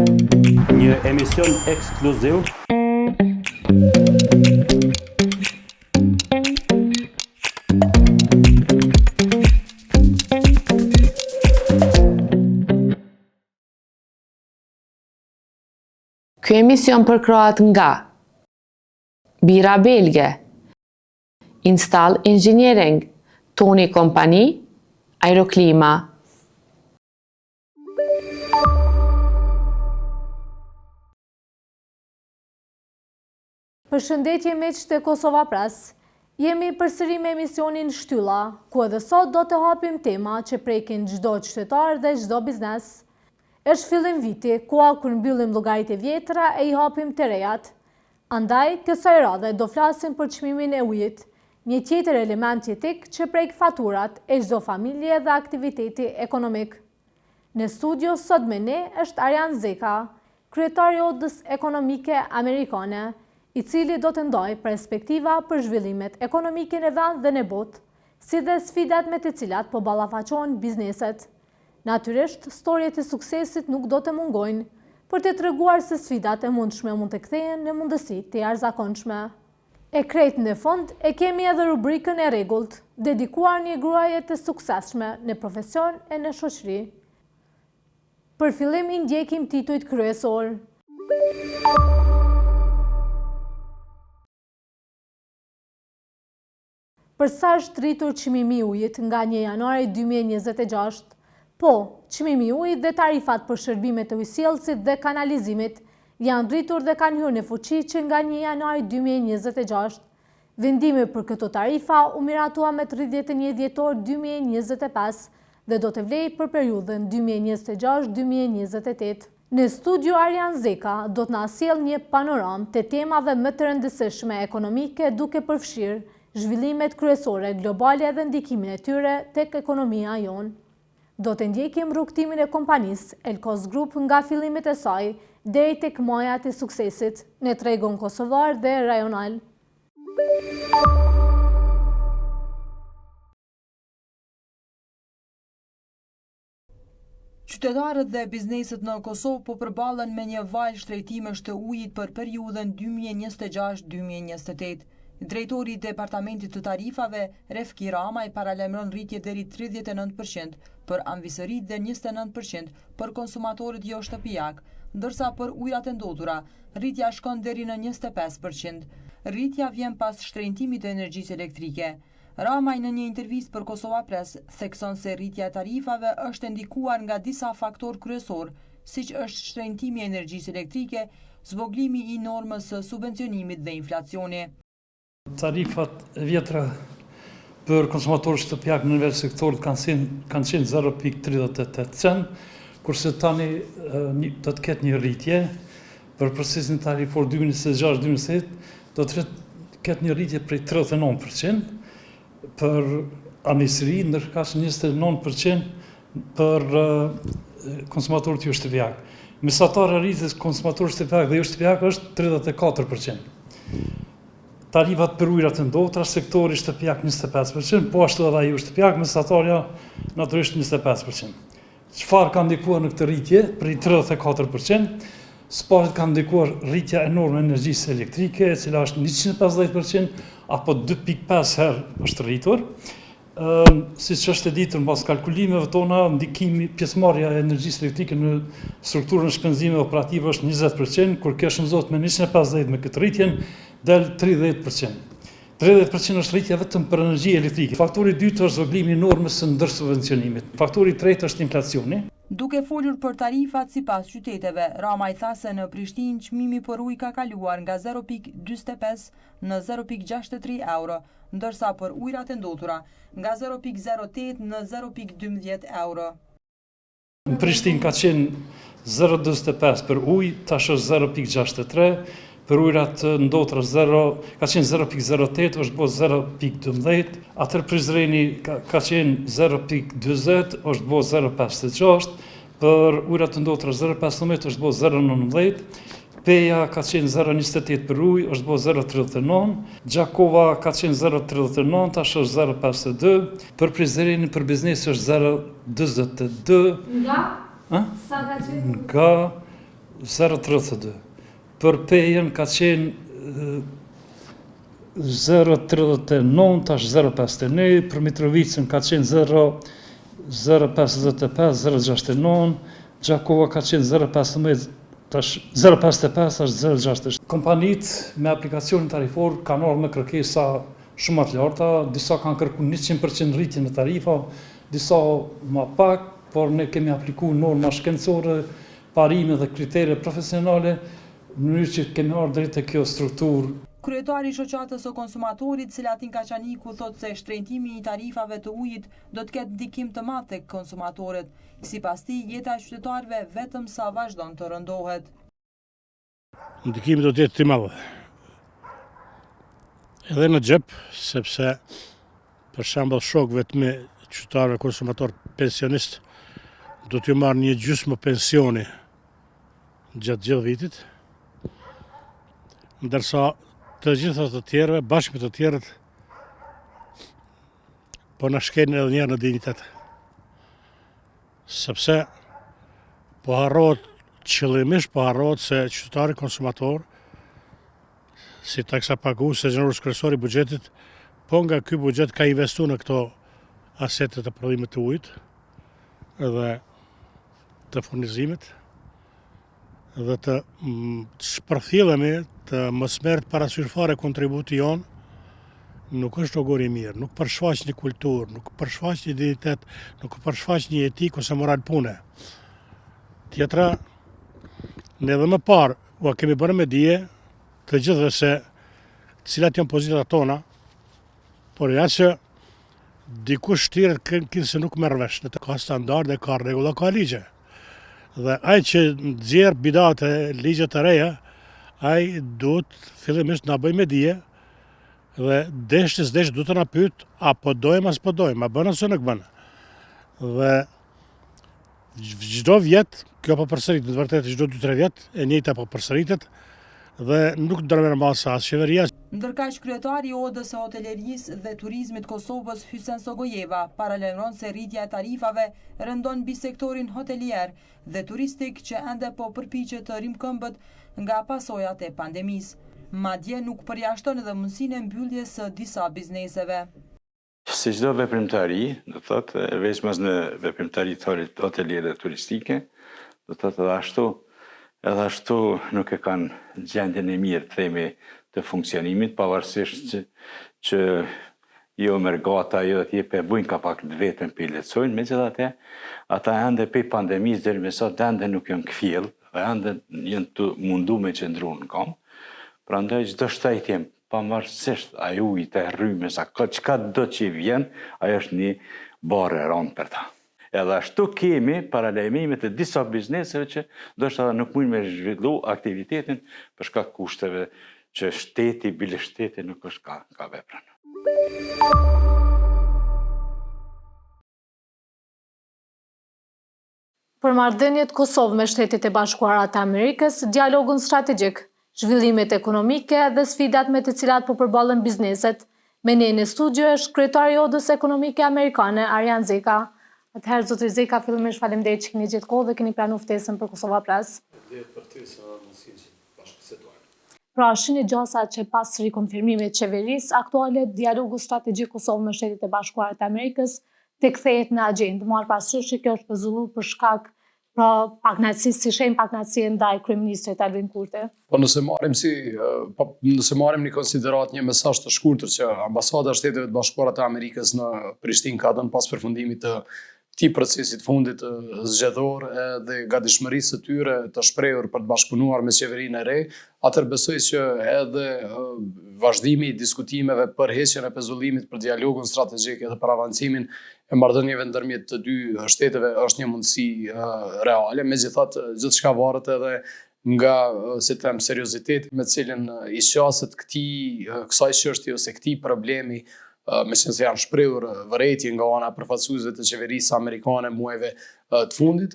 Një emision ekskluziv Ky emision përkrohet nga Bira Belge, Install Engineering, Toni Kompani, Aeroklima. Përshëndetje miq të Kosova Press. Jemi përsëri me emisionin Shtylla, ku edhe sot do të hapim tema që prekin çdo qytetar dhe çdo biznes. Është fillim viti, koha kur mbyllim llogaritë e vjetra e I hapim të rejat. Andaj, kësaj radhe do flasim për çmimin e ujit, një tjetër element jetik që prek faturat e çdo familje dhe aktiviteti ekonomik. Në studio sot me ne është Arjan Zeka, kryetari I Odës Ekonomike Amerikane, I cili do të ndajë perspektiva për zhvillimet ekonomike në vend dhe në botë, si dhe sfidat me të cilat po ballafaqohen bizneset. Natyrisht, storjet e suksesit nuk do të mungojnë, për të treguar se sfidat e mundshme mund të kthehen në mundësi të jashtëzakonshme. E krejt në fund, e kemi edhe rubrikën e rregullt, dedikuar një gruaje të suksesshme në profesion e në shoqëri. Për fillim I ndjekim titujt kryesor. Për sa është rritur çmimi I ujit nga 1 janari 2026? Po, çmimi I ujit dhe tarifat për shërbimet e ujësjellësit dhe kanalizimit janë rritur dhe kanë hyrë në fuqi që nga 1 janari 2026. Vendimi për këto tarifa u miratua me 31 dhjetor 2025 dhe do të vlejë për periudhën 2026-2028. Në studio Arjan Zeka do të na sjellë një panoramë të temave më të rëndësishme ekonomike duke përfshirë zhvillimet kryesore globale dhe ndikimin e tyre tek ekonomia jonë. Do të ndjekim rrugtimin e kompanisë Elkos Group nga fillimet e saj deri tek majat e suksesit në tregun kosovar dhe rajonal. Qytetarët dhe bizneset në Kosovë po përballen me një valë shtrejtimesh të ujit për periudhën 2026-2028. Drejtori I Departamentit të Tarifave, Refki Ramaj, paralajmëron rritje deri 39% për anvisërit dhe 29% për konsumatorët jo shtëpiak, ndërsa për ujrat e ndotura, rritja shkon deri në 25%. Rritja vjen pas shtrejtimit të energjisë elektrike. Ramaj në një intervistë për Kosova Press thekson se rritja e tarifave është ndikuar nga disa faktorë kryesor, siç është shtrejtimi I energjisë elektrike, zvoglimi I normës së subvencionimit dhe inflacioni. Tarifat e vjetra për konsumatorët shtëpiak në nivel sektorit kanë qenë 0.38 cent, kurse tani do të ketë një rritje për procesin tarifor 2026-2027 do të ketë një rritje prej 39% për anësiri, ndërsa 29% për konsumatorët jo shtëpiak. Mesatare e rritjes konsumatorët shtëpiak dhe jo shtëpiak është 34%. Tarifat për ujrat e ndotura, sektori shtëpiak 25%, po ashtu edhe ai shtëpiak, mesatarja natyrisht 25%. Çfarë ka ndikuar në këtë rritje prej 34%? Sparet ka ndikuar rritja enorme e energjisë elektrike, e cila është 150% apo 2.5 herë është rritur. Siç është e ditur mbas kalkulimeve tona, ndikimi pjesëmarrja e energjisë elektrike në strukturën e shpenzimeve operative është 20%, kur kjo shënzohet me 150 me këtë rritjen del 30%. 30% është rritja vetëm për energji elektrike. Faktori I dytë është zvoglimi I normës së ndërsubvencionimit. Faktori I tretë është inflacioni. Duke folur për tarifat sipas qyteteve, Ramaj tha se në Prishtinë çmimi për ujë ka kaluar nga 0.45 në 0.63 euro, ndërsa për ujrat e ndotura nga 0.08 në 0.12 euro. Në Prishtinë ka qenë 0.25 për ujë, tash është 0.63, për ujrat ndotura ka qenë 0.08, është bërë 0.12, atër Prizreni ka qenë 0.20, është bërë 0.56, për ujrat ndotura 0.15, është bërë 0.19, Peja ka qenë 0.28 për ujë, është bërë 0.39, Gjakova ka qenë 0.39, tash është 0.52, për Prizreni për biznesi është 0.22. Nga? Sa ka qenë? Nga 0,32. Për pejen ka qenë 0,39, tash 0,51, për Mitrovicën ka qenë 0,55, 0,69, Gjakova ka qenë 0,15, tash 0,55, tash 0,66. Kompanit me aplikacionin tarifor kanë ardhur me kërkesa shumë të larta, disa kanë kërkuar 100% rritje në tarifa, disa më pak, por ne kemi aplikuar norma shkencore, parime dhe kritere profesionale, në mënyrë që kemi ardhur drejt te kjo strukturë. Kryetari i shoqatës së konsumatorit, Selatin Kaçaniku, thotë se shtrenjtimi i tarifave të ujit do të ketë ndikim të madh tek konsumatorët. Sipas tij, jeta e qytetarëve vetëm sa vazhdon të rëndohet. Ndikimi do të jetë i madh. Edhe në xhep, sepse për shembull shokëve të me qytetarëve konsumator pensionist do t'ju marrë një gjysmë pensioni gjatë gjithë vitit, ndërsa të gjitha të tjerëve, bashkë me të tjerët, po na shkelin edhe njerë në dignitet. Sepse po harrohet qëllimisht, po harrohet se qytetari konsumator, si taksa paguese, zgjenorës kryesor i buxhetit, po nga ky buxhet ka investuar në këto asete të prodhimit të ujit edhe të furnizimit dhe të shpërthjellemi të mos merret parasysh fare kontributi jon, nuk është rrugë e mirë, nuk përshfaq një kulturë, nuk përshfaq një identitet, nuk përshfaq një etikë ose moral pune. Tjetra, ne edhe më parë u kemi bërë me dije të gjithëve se cilat janë pozitat tona, por ja që dikush shtiret kënë se nuk merr vesh, në të ka standarde, ka rregulla, ka ligje. Dhe ai që nxjerr bidat e ligje të reja, ai duhet fillimisht na bëj me dije dhe desh duhet të na pyet a po dojmë as po dojmë, a bën ose nuk bën. Dhe çdo vjet kjo po përsëritet, vërtet çdo 2-3 vjet e njëjta po përsëritet dhe nuk ndërmerr masa as qeveria. Ndërkaq kryetari i Odës së Hotelerisë dhe Turizmit Kosovës, Hysen Sogojeva, paralajmëron se rritja e tarifave rëndon mbi sektorin hotelier dhe turistik që ende po përpiqet të rimkëmbët nga pasojat e pandemisë. Madje nuk përjashton edhe mundësinë e mbylljes së disa bizneseve. Si çdo veprimtari, do thotë veçmas në veprimtari hoteliere dhe turistike, do thotë edhe ashtu nuk e kanë gjendjen e mirë, themi, të funksionimit, pavarësisht që jo merr gata, jo atje pe bujnë ka pak vetëm pe lehtësojnë, megjithatë ata ende pe pandemisë deri më sot ende nuk janë kfill, ende janë të munduar me qëndruar në kom. Prandaj çdo shtajtje, pavarësisht ai ujë të rrymë sa çka do që vjen, ajo është një barë e rëndë për ta. Edhe ashtu kemi paralajmime të disa bizneseve që ndoshta nuk mund me zhvillu aktivitetin për shkak kushteve që shteti, bile shteti nuk është ka veprën. Për marrëdhëniet Kosovë me Shtetet e Bashkuara të Amerikës, dialogun strategjik, zhvillimet ekonomike dhe sfidat me të cilat po përballen bizneset. Me ne në studio është kryetari i Odës Ekonomike Amerikane, Arjan Zeka. Atëherë, zotëri Zeka, fillimisht faleminderit që keni gjetë kohë dhe keni pranuar ftesën për Kosova Press. Pra, shini gjasa që pas rikonfirmimit qeverisë aktuale, dialogu strategjik Kosovë me Shtetet e Bashkuara të Amerikës të kthehet në agjendë, marr parasysh që kjo është përzulluar për shkak si shenjë pakënaqësie ndaj kryeministrit Albin Kurti. Po nëse marrim në konsiderat një mesazh të shkurtër që Ambasada e Shteteve të Bashkuara të Amerikës në Prishtinë ka dhënë pas përfundimit të këtij procesit fundit zgjedhor dhe gatishmërisë së tyre të shprehur për të bashkëpunuar me qeverinë e re, atëherë besoj që edhe vazhdimi i diskutimeve për heqjen e pezullimit për dialogun strategjik edhe për avancimin e marrëdhënieve ndërmjet të dy shteteve është një mundësi reale, megjithatë gjithçka varet edhe nga serioziteti me cilin i qaset kësaj çështje ose këtij problemi, me qenë se janë shprehur vërejtje nga ana përfaqësuesve të qeverisë amerikane muajve të fundit,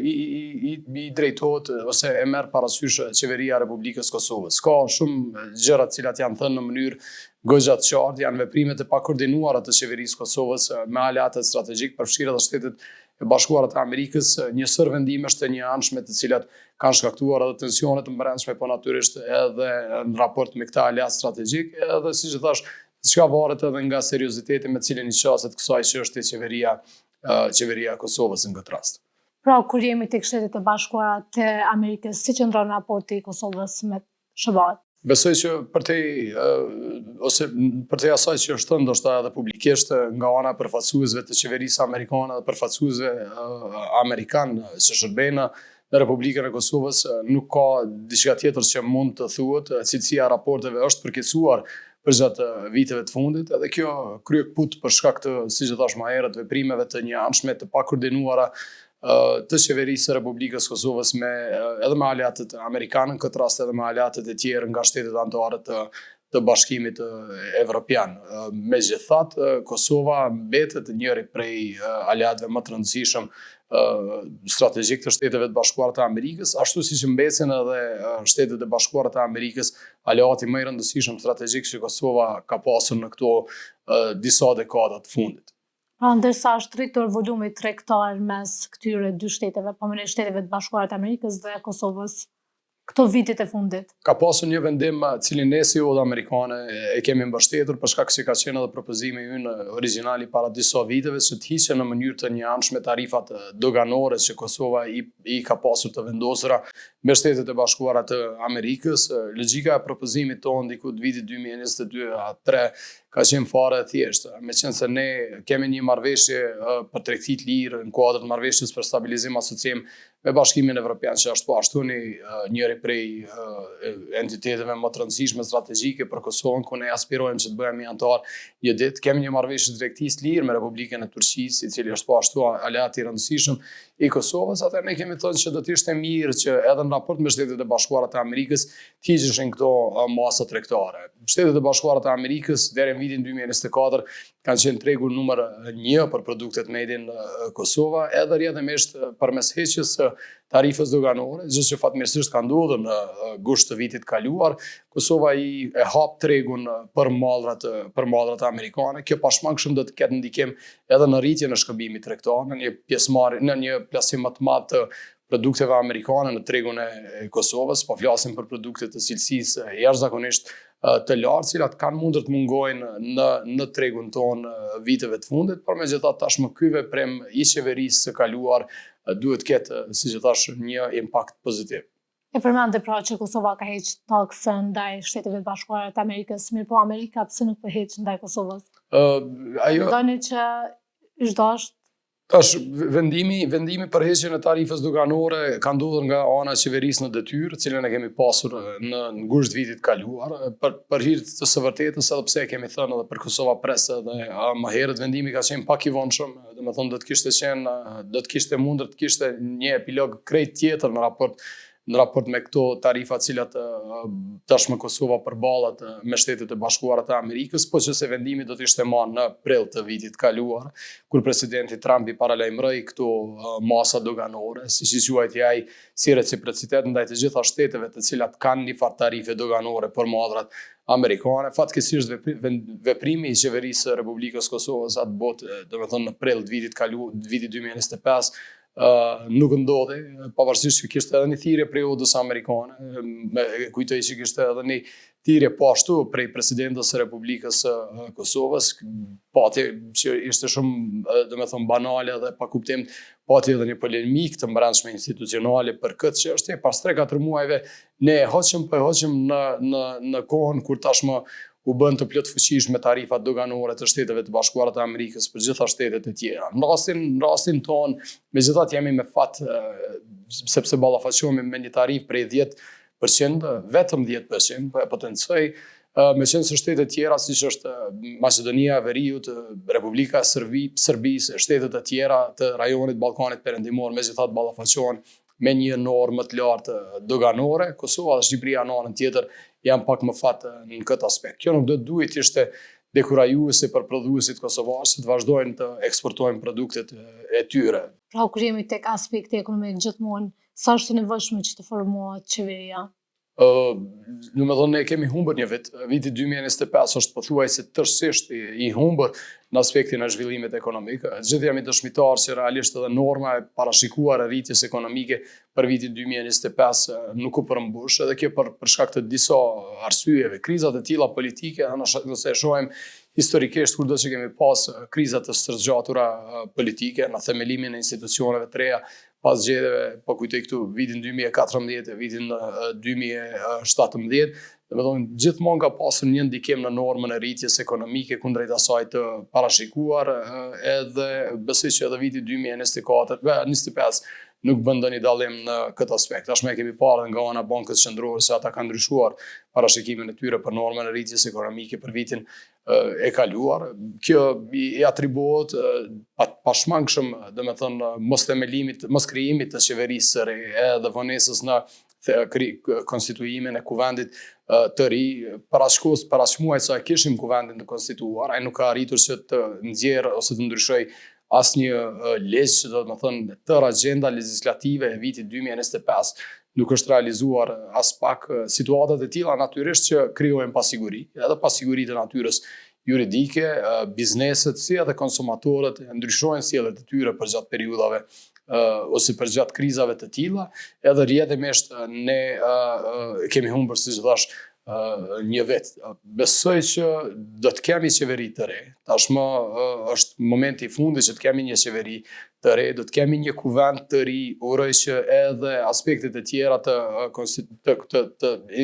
i drejtohet ose e merr parasysh qeveria e Republikës Kosovës. Ka shumë gjëra të cilat janë thënë në mënyrë goxha të qartë, janë veprimet e pakoordinuara të qeverisë Kosovës me aleatet strategjik, përfshirë edhe Shtetet e Bashkuara të Amerikës njësër vendimesh të njëanshme të cilat kanë shkaktuar edhe tensione të brendshme, po natyrisht edhe në raport me këtë aleat strategjik, edhe siç e thash, çka varet edhe nga serioziteti me cilin i qaset kësaj që është qeveria e Kosovës në këtë rast. Pra, kur jemi tek Shtetet e Bashkuara të Amerikës, si qëndron raporti i Kosovës me SHBA-t? Besoj që për te asaj që është thënë ndoshta edhe publikisht nga ana e përfaqësuesve të qeverisë amerikane dhe përfaqësuesve amerikan që shërbejnë në Republikën e Kosovës, nuk ka diçka tjetër që mund të thuhet. Cilësia e raporteve është përkeqësuar përgjatë viteve të fundit, edhe kjo krye kput për shkak të, siç e thash më herët, veprimeve të njëanshme të pakoordinuara të qeverisë së Republikës Kosovës edhe me aleatët amerikanë, në këtë rast edhe me aleatët e tjerë nga shtetet anëtare të Bashkimit Evropian. Megjithatë, Kosova mbetet njëri prej aleatëve më të rëndësishëm strategjik të Shteteve të Bashkuara të Amerikës, ashtu siç mbesen edhe Shtetet e Bashkuara të Amerikës, aleati më i rëndësishëm strategjik që Kosova ka pasur në këto disa dekada të fundit. Pra, ndërsa është rritur volumi tregtar mes këtyre dy shteteve, po me Shteteve të Bashkuara të Amerikës dhe Kosovës, këto vitet e fundit. Ka pasur një vendim cilin ne si udhë amerikane e kemi mbështetur për shkak se ka qenë edhe propozimi ynë origjinali para disa viteve që të hiqen në mënyrë të njëanshme tarifat doganore që Kosova i ka pasur të vendosura me Shtetet e Bashkuara të Amerikës. Logjika e propozimit tonë diku të vitit 2022-2023 ka qenë fare e thjeshtë, meqense se ne kemi një marrëveshje për tregtit lirë në kuadër të marrëveshjes për stabilizim asociem me Bashkimin Evropian, që është po ashtu njëri prej entiteteve më të rëndësishme strategjike për Kosovën, ku ne aspirojmë që të bëhemi antar një ditë. Kemi një marrëveshje tregtisë lirë me Republikën e Turqisë, i cili është po ashtu aleat i rëndësishëm i Kosovës. Atë ne kemi thënë që do të ishte mirë që edhe në raport me Shtetet e Bashkuara të Amerikës të hiqeshin këto masa tregtare. Shtetet e Bashkuara të Amerikës deri në vitin 2024 kanë qenë tregu numër 1 për produktet made in Kosova, edhe rrjedhimisht përmes heqjes tarifës doganore, gjë që fatmirësisht ka ndodhur në gusht të vitit kaluar. Kosova i hap tregun për mallrat amerikane. Kjo pashmangshëm do të ketë ndikim edhe në rritjen e shkëmbimit tregtar, në një plasim më të madh të produkteve amerikane në tregun e Kosovës, po flasim për produkte të cilësisë jashtëzakonisht të lartë, cilat kanë mundur të mungojnë në tregun tonë viteve të fundit, por megjithatë tashmë ky veprim i qeverisë së kaluar duhet të ketë, siç e thash, një impakt pozitiv. E përmendë pra që Kosova ka heqë taksën ndaj Shteteve të Bashkuara të Amerikës, mirë po Amerika pse nuk po heq ndaj Kosovës? Mendoni që është dashur? Tash vendimi për heqjen e tarifës doganore ka ndodhur nga ana e qeverisë në detyrë, cilën e kemi pasur në gusht vitit kaluar. Për hir të së vërtetës, edhe pse e kemi thënë edhe për Kosova Press edhe më herët, vendimi ka qenë pak i vonshëm, domethënë do të kishte mundur të kishte një epilog krejt tjetër në raport me këto tarifa cilat tashmë Kosova përballet me Shtetet e Bashkuara të Amerikës, po që se vendimi do të ishte marrë në prill të vitit kaluar, kur presidenti Trump i paralajmëroi këto masa doganore, siç i quajti ai, si reciprocitet ndaj të gjitha shteteve të cilat kanë një farë tarife doganore për mallrat amerikane. Fatkeqësisht veprimi i qeverisë së Republikës Kosovës atë botë, domethënë në prill të vitit 2025, nuk ndodhi, pavarësisht që kishte edhe një thirrje prej udhës amerikane. Kujtoj që kishte edhe një thirrje po ashtu prej presidentës së Republikës së Kosovës, pati që ishte shumë, domethënë, banale dhe pa kuptim, pati edhe një polemik të brendshme institucionale për këtë çështje. Pas 3-4 muajve ne hoqëm në kohën kur tashmë u bën të plot fuqishme tarifat doganore të Shteteve të Bashkuara të Amerikës për gjitha shtetet e tjera. Në rastin ton, megjithatë jemi me fat, sepse ballafaqohemi me një tarifë prej 10%, vetëm 10%, po e potencoj, meqense se shtetet tjera, siç është Maqedonia e Veriut, Republika e Serbisë, shtetet e tjera të rajonit Ballkanit Perëndimor, megjithatë ballafaqohen me një normë të lartë doganore. Kosova dhe Shqipëria në anën tjetër janë pak më fat në këtë aspekt. Kjo nuk do të duhet ishte dekurajuese për prodhuesit kosovarë që të vazhdojnë të eksportojnë produktet e tyre. Pra kur jemi tek aspekti ekonomik gjithmonë, sa është e nevojshme që të formohet qeveria? Ne kemi humbur një vit. Viti 2025 është pothuajse tërësisht i humbur në aspektin e zhvillimit ekonomik. Gjithë jemi dëshmitar që realisht edhe norma e parashikuar e rritjes ekonomike për vitin 2025 nuk u përmbush, edhe kjo për shkak të disa arsyeve, krizat e tilla politike, nëse e shohim historikisht kurdo që kemi pas krizat të sërgjatura politike, në themelimin e institucioneve të reja, pas gjedhjeve, po kujtoj këtu vitin 2014, vitin 2017, gjithmonë ka pasur një ndikim në normën e rritjes ekonomike kundrejt asaj të parashikuar, edhe besoj që edhe viti 2025 nuk bën ndonjë dallim në këtë aspekt. Tashmë kemi parë nga ana Bankës Qendrore se ata kanë ndryshuar parashikimin e tyre për normën e rritjes ekonomike për vitin e kaluar. Kjo i atribuohet pashmangshëm, mos krijimit të qeverisë së re, edhe vonesës në konstituimin e kuvendit të ri, parash muaj sa kishim kuvendin të konstituar, ai nuk ka arritur që të nxjerrë ose të ndryshoj asnjë ligj, që do të thënë tërë agjenda legislative e vitit 2025 nuk është realizuar as pak. Situatat e tilla natyrisht që krijojnë pasiguri, edhe pasiguri të natyrës juridike, bizneset si edhe konsumatorët ndryshojnë sjelljet e tyre përgjatë periudhave ose përgjatë krizave të tilla, edhe rrjedhimisht ne kemi humbur, siç thash, një vit. Besoj që do të kemi qeveri të re. Tashmë është momenti i fundit që të kemi një qeveri të re, do të kemi një kuvend të ri, uroj që edhe aspektet e tjera të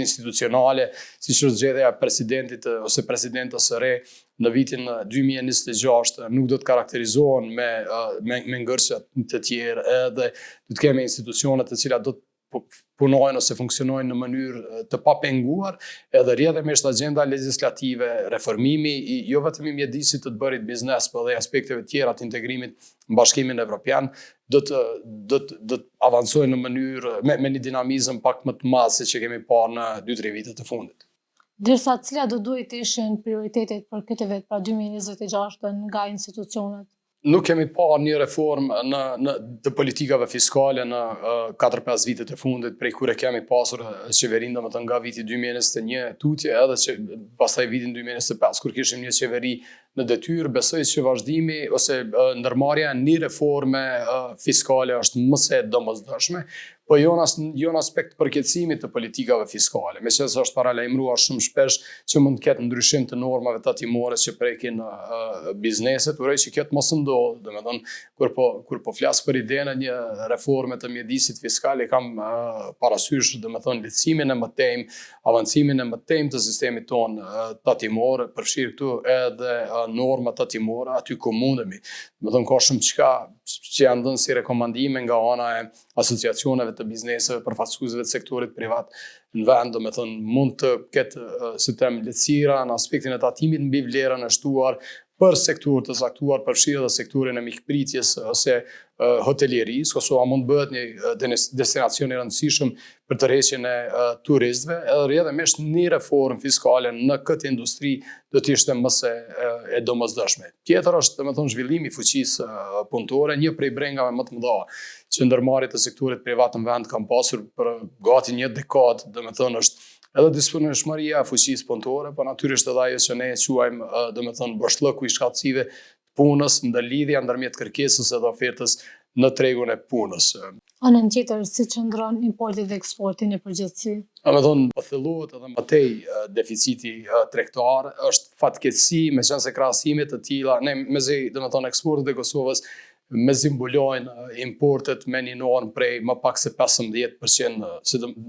institucionale, siç është zgjedhja e presidentit ose presidentes së re në vitin 2026 nuk do të karakterizohen me ngërshja të tjerë, edhe do të kemi institucione të cilat do të punojnë ose funksionojnë në mënyrë të papenguar, edhe rrjedhimisht agenda legislative, reformimi jo vetëm i mjedisit të bërit biznes, por edhe aspekteve tjera të integrimit në Bashkimin Evropian, do të avancojnë në mënyrë me një dinamizëm pak më të madh se që kemi parë në 2-3 vitet të fundit. Ndërsa cilat do duhet të ishin prioritetet për këtë vit, pra 2026 nga institucionet? Nuk kemi parë një reformë të politikave fiskale në 4-5 vitet e fundit, prej kur e kemi pasur qeverinë, domethënë nga viti 2021 tutje, edhe që pastaj vitin 2025 kur kishim një qeveri në detyrë. Besoj që vazhdimi ose ndërmarrja e një reforme fiskale është më së domosdoshme, po jo në aspekt përkeçimit të politikave fiskale. Meqenëse është paralajmëruar shumë shpesh që mund të ketë ndryshim të normave tatimore që prekin bizneset, uroj që kjo të mos ndodhë. Domethënë, kur po flas për idenë një reforme të mjedisit fiskal, kam parasysh domethënë lehtësimin e mëtejmë, avancimin e mëtejmë të sistemit ton tatimor, përfshirë këtu edhe norma tatimore aty ku mundemi. Domethënë ka shumë çka që janë dhënë si rekomandime nga ana e asociacioneve të bizneseve, përfaqësuesve të sektorit privat në vend, domethënë mund të ketë si them lehtësira në aspektin e tatimit mbi vlerën e shtuar për sektor të saktuar, përfshirë edhe sektorin e mikpritjes ose hotelierisë. Kosova mund bëhet një destinacion i rëndësishëm për tërheqjen e turistëve, edhe rrjedhimisht një reformë fiskale në këtë industri do të ishte më se e domosdoshme. Tjetër është domethënë zhvillimi i fuqisë punëtore, një prej brengave më të mëdha që ndërmarrjet e sektorit privat në vend kanë pasur për gati një dekadë, domethënë është edhe disponueshmëria e fuqisë punëtore, po natyrisht edhe ajo që ne e quajmë domethënë bashllëku i shkatësive të punës, ndërlidhja ndërmjet kërkesës edhe ofertës në tregun e punës. Anën tjetër, si qëndron importi dhe eksporti në përgjithësi? Domethënë, po thellohet edhe më tej deficiti tregtar, është fatkeqësi, meqense krahasimet të tilla, ne mezi domethënë eksportet e Kosovës mezi mbulojnë importet me një normë prej më pak se 15%,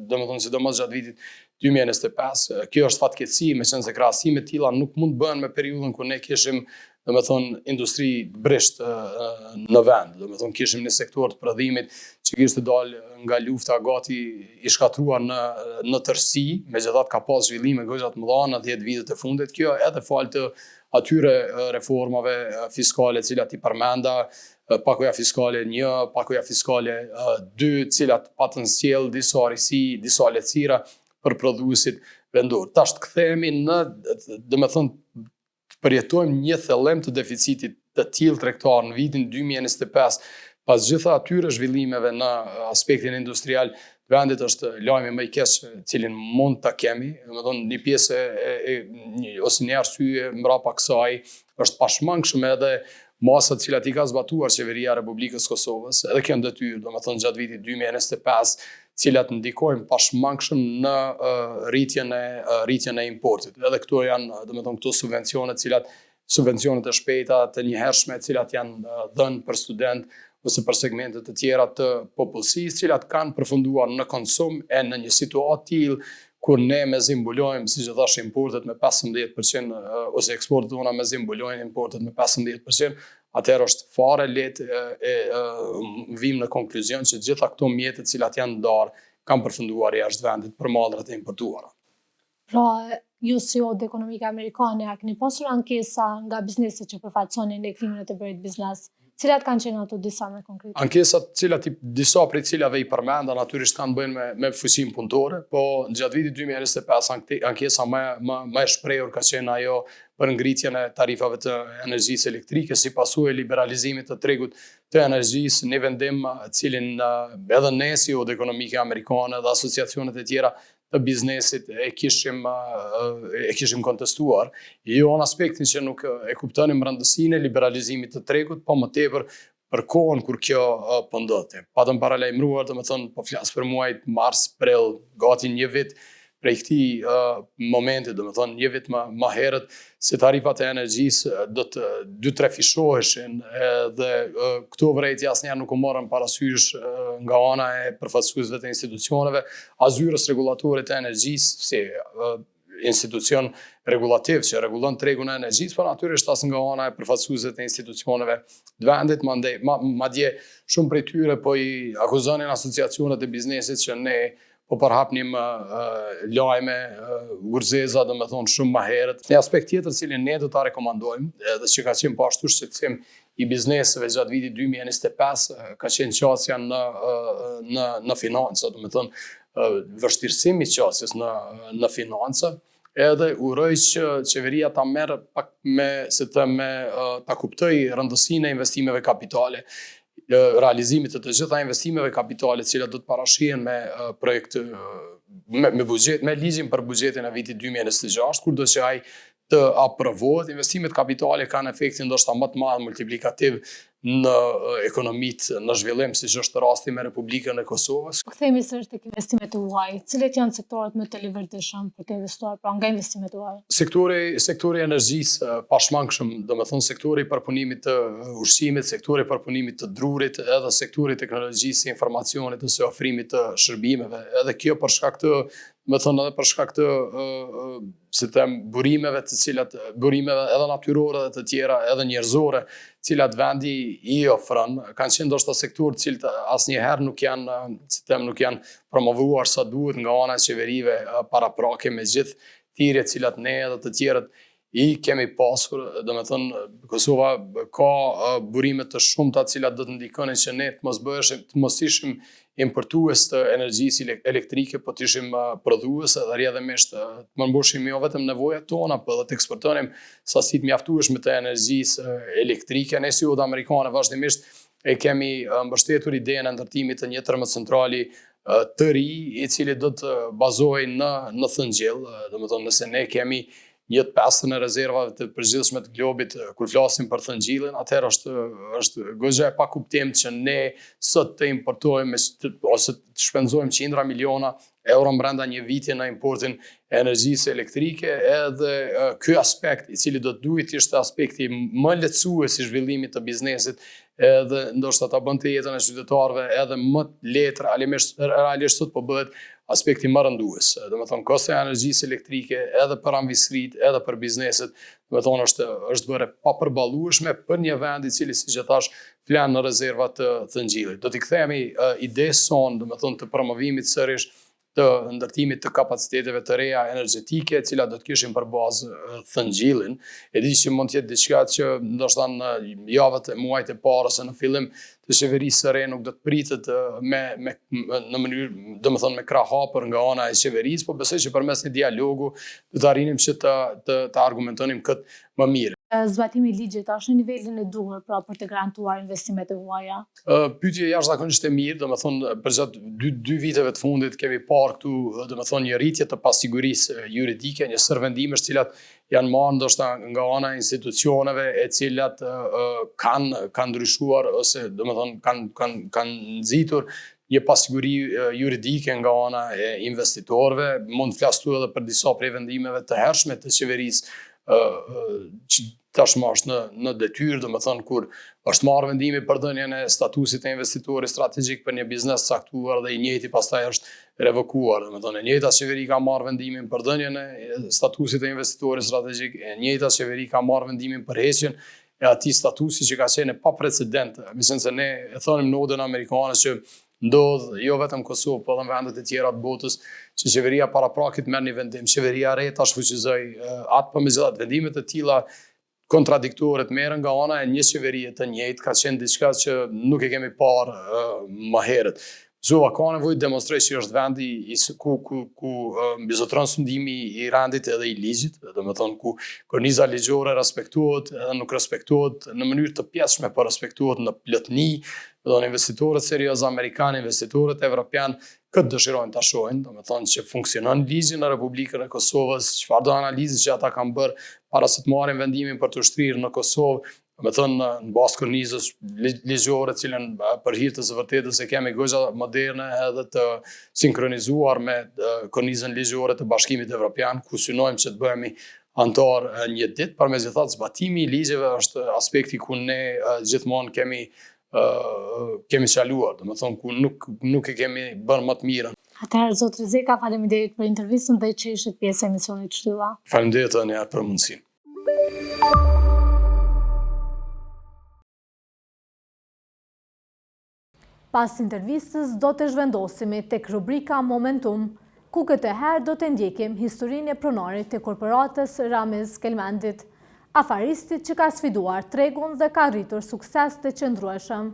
domethënë sidomos gjatë vitit 2025. Kjo është fatkeqësi, meqense krahasimet e tilla nuk mund bëhen me periudhën kur ne kishim domethënë industri brisht në vend. Domethënë kishim një sektor të prodhimit që kishte dalë nga lufta gati i shkatruar në tërësi, megjithatë ka pas zhvillime goxha të mëdha në 10 vitet e fundit. Kjo edhe fal të atyre reformave fiskale të cilat i përmenda, pakoja fiskale 1, pakoja fiskale 2, të cilat patën sjell disa arisi, disa lehtësira për prodhuesit vendor. Tash të kthehemi domethënë përjetojmë një thellim të deficitit të tillë tregtar në vitin 2025, pas gjitha atyre zhvillimeve në aspektin industrial, vendit është lajmi më i keq cilin mund ta kemi, domethënë një pjesë ose një arsye mbrapa kësaj është pashmangshëm edhe masa të cilat i ka zbatuar qeveria e Republikës Kosovës, edhe kjo detyrë, domethënë gjatë vitit 2025, cilat ndikojnë pashmangshëm në rritjen e importit. Edhe këto janë, domethënë këto subvencionet e shpejta të njëhershme, të cilat janë dhënë për student ose për segmentet të tjera të popullsisë, cilat kanë përfunduar në konsum e në një situatë tillë kur ne me zimbulojmë, si që thash, importet me 15%, ose eksportet tona me zimbulojnë importet me 15%, atëherë është fare lehtë vim në konkluzion që gjitha këto mjetet cilat janë ndarë kanë përfunduar jashtë vendit për mallrat e importuara. Pra, ju si odë ekonomike amerikane, a keni pasur ankesa nga bizneset që përfaqësonin lehtësimin e të bërit biznes? Cilat kanë qenë ato disa me konkret? Ankesat disa prej cilave i përmenda natyrisht kanë bëjnë me fuqinë punëtore, po gjatë vitit 2025 ankesa më e shprehur ka qenë ajo për ngritjen e tarifave të energjisë elektrike si pasojë e liberalizimit të tregut të energjisë, një vendim cilin edhe ne si odë ekonomike amerikane dhe asociacionet e tjera të biznesit e kishim kontestuar, jo në aspektin që nuk e kuptonim rëndësinë e liberalizimit të tregut, po më tepër për kohën kur kjo po ndodhte. Patëm paralajmëruar, domethënë po flas për muajt mars, prill, gati një vit prej këtij momenti, domethënë një vit më herët, se tarifat e energjisë do të 2-3 fishoheshin dhe këto vërejtje asnjëherë nuk u morën parasysh nga ana e përfaqësuesve të institucioneve, azyrës regulatorit të energjisë si institucion regulativ që rregullon tregun e energjisë, por natyrisht as nga ana e përfaqësuesve të institucioneve të vendit, madje shumë prej tyre po i akuzonin asociacionet e biznesit që ne po përhapnim lajme, urzeza, domethënë shumë më herët. Një aspekt tjetër cilin ne do ta rekomandojmë, edhe që ka qenë po ashtu shqetësim i bizneseve gjatë vitit 2025, ka qenë qasja në financa, domethënë vështirësimi i qasjes në financa, edhe uroj që qeveria ta merr pak ta kuptoj rëndësinë e investimeve kapitale, realizimit të gjitha investimeve kapitale, cilat do të parashihen me projekt me buxhet, me ligjin për buxhetin e vitit 2026, kurdo që ai të aprovohet. Investimet kapitale kanë efektin ndoshta më të madh multiplikativ në ekonomitë në zhvillim, siç është rasti me Republikën e Kosovës. Po kthehemi sërish tek investimet e huaj. Cilat janë sektorët më të lezetshëm për të investuar pra nga investimet e huaj? Sektori i energjisë pashmangshëm, domethënë sektori i përpunimit të ushqimit, sektori i përpunimit të drurit, edhe sektori i teknologjisë, informacionit ose ofrimit të shërbimeve. Edhe kjo për shkak të edhe për shkak të burimeve edhe natyrore dhe të tjera, edhe njerëzore, cilat vendi i ofron, kanë qenë ndoshta sektor të cilët asnjëherë nuk janë promovuar sa duhet nga ana e qeverive paraprake, me gjithë thirrjet cilat ne edhe të tjerët i kemi pasur. Domethënë Kosova ka burime të shumta të cilat do të ndikonin që ne të mos ishim importues të energjisë elektrike, po të ishim prodhues edhe rrjedhimisht të mbushim jo vetëm nevojat tona, por edhe të eksportonim sasi të mjaftueshme të energjisë elektrike. Ne si odë amerikane vazhdimisht e kemi mbështetur idenë e ndërtimit të një termocentrali të ri, i cili do të bazohej në thëngjell. Domethënë nëse ne kemi 1/5 e rezervave të përgjithshme të globit kur flasim për thëngjillin, atëherë është goxha e pakuptim që ne sot të importojmë ose të shpenzojmë qindra miliona euro brenda një viti në importin e energjisë elektrike, edhe ky aspekt i cili do të duhet ishte aspekti më lehtësues i zhvillimit të biznesit, edhe ndoshta ta bënte jetën e qytetarëve edhe më lehtë, realisht sot po bëhet aspekti më rëndues. Domethënë kosti i energjisë elektrike edhe për anvisrit, edhe për bizneset, domethënë është bërë papërballueshme për një vend i cili, siç e thash, flan në rezerva të thëngjillit. Do t'i kthehemi idesë son, domethënë të promovimit sërish të ndërtimit të kapaciteteve të reja energjetike, e cila do të kishin për bazë thëngjillin. E di që mund të jetë diçka që ndoshta në javët e muajit e parë ose në fillim të qeverisë së re nuk do të pritet në mënyrë, domethënë me krah hapur nga ana e qeverisë, por besoj që përmes një dialogu do të arrinim që të argumentonim këtë më mirë. zbatimi i ligjit është në nivelin e duhur pra për të garantuar investimet e huaja? Pyetje jashtëzakonisht e mirë, domethënë përgjatë dy viteve të fundit kemi parë këtu domethënë një rritje të pasigurisë juridike, një sër vendimesh të cilat janë marrë ndoshta nga ana e institucioneve e cilat kanë ndryshuar ose domethënë kanë nxitur një pasiguri juridike nga ana e investitorëve. Mund të flas këtu edhe për disa prej vendimeve të hershme të qeverisë që tashmë është në detyrë, domethënë kur është marrë vendimi për dhënien e statusit të investitorit strategjik për një biznes caktuar dhe i njëjti pastaj është revokuar, domethënë e njëjta qeveri ka marrë vendimin për dhënien e statusit të investitorit strategjik, e njëjta qeveri ka marrë vendimin për heqjen e atij statusi që ka qenë pa precedent. Meqense se ne e thonim në odën amerikane që ndodh jo vetëm Kosovë, por edhe në vendet e tjera të botës, që qeveria paraprakit merr një vendim, qeveria re ta shfuqizoi atë, por megjithatë vendimet e tilla kontradiktore të merren nga ana e një qeverie të njëjtë ka qenë diçka që nuk e kemi parë më herët. Kosova ka nevojë të demonstrojë që është vendi ku mbizotron sundimi i rendit edhe i ligjit, domethënë ku korniza ligjore respektohet edhe nuk respektohet në mënyrë të pjesshme, por respektohet në plotëni. Investitorët serioz amerikanë, investitorët evropian këtë dëshirojnë ta shohin, domethënë që funksionon ligji në Republikën e Kosovës, çfarë do analizë që ata kanë bërë para se të marrin vendimin për të ushtrirë në Kosovë, domethënë në bazë kornizës ligjore, cilën për hir të së vërtetës e kemi goxha moderne edhe të sinkronizuar me kornizën ligjore të Bashkimit Evropian, ku synojmë që të bëhemi antar një ditë, por megjithatë zbatimi i ligjeve është aspekti ku ne gjithmonë kemi qaluar, domethënë ku nuk e kemi bërë më të mirën. Atëherë, zot Rezeka, faleminderit për intervistën dhe që ishit pjesë e emisionit Shtylla. Faleminderit edhe një herë për mundësinë. Pas intervistës do të zhvendosemi tek rubrika Momentum, ku këtë herë do të ndjekim historinë e pronarit të korporatës Ramiz Kelmendit, afaristit që ka sfiduar tregun dhe ka rritur sukses të qëndrueshëm.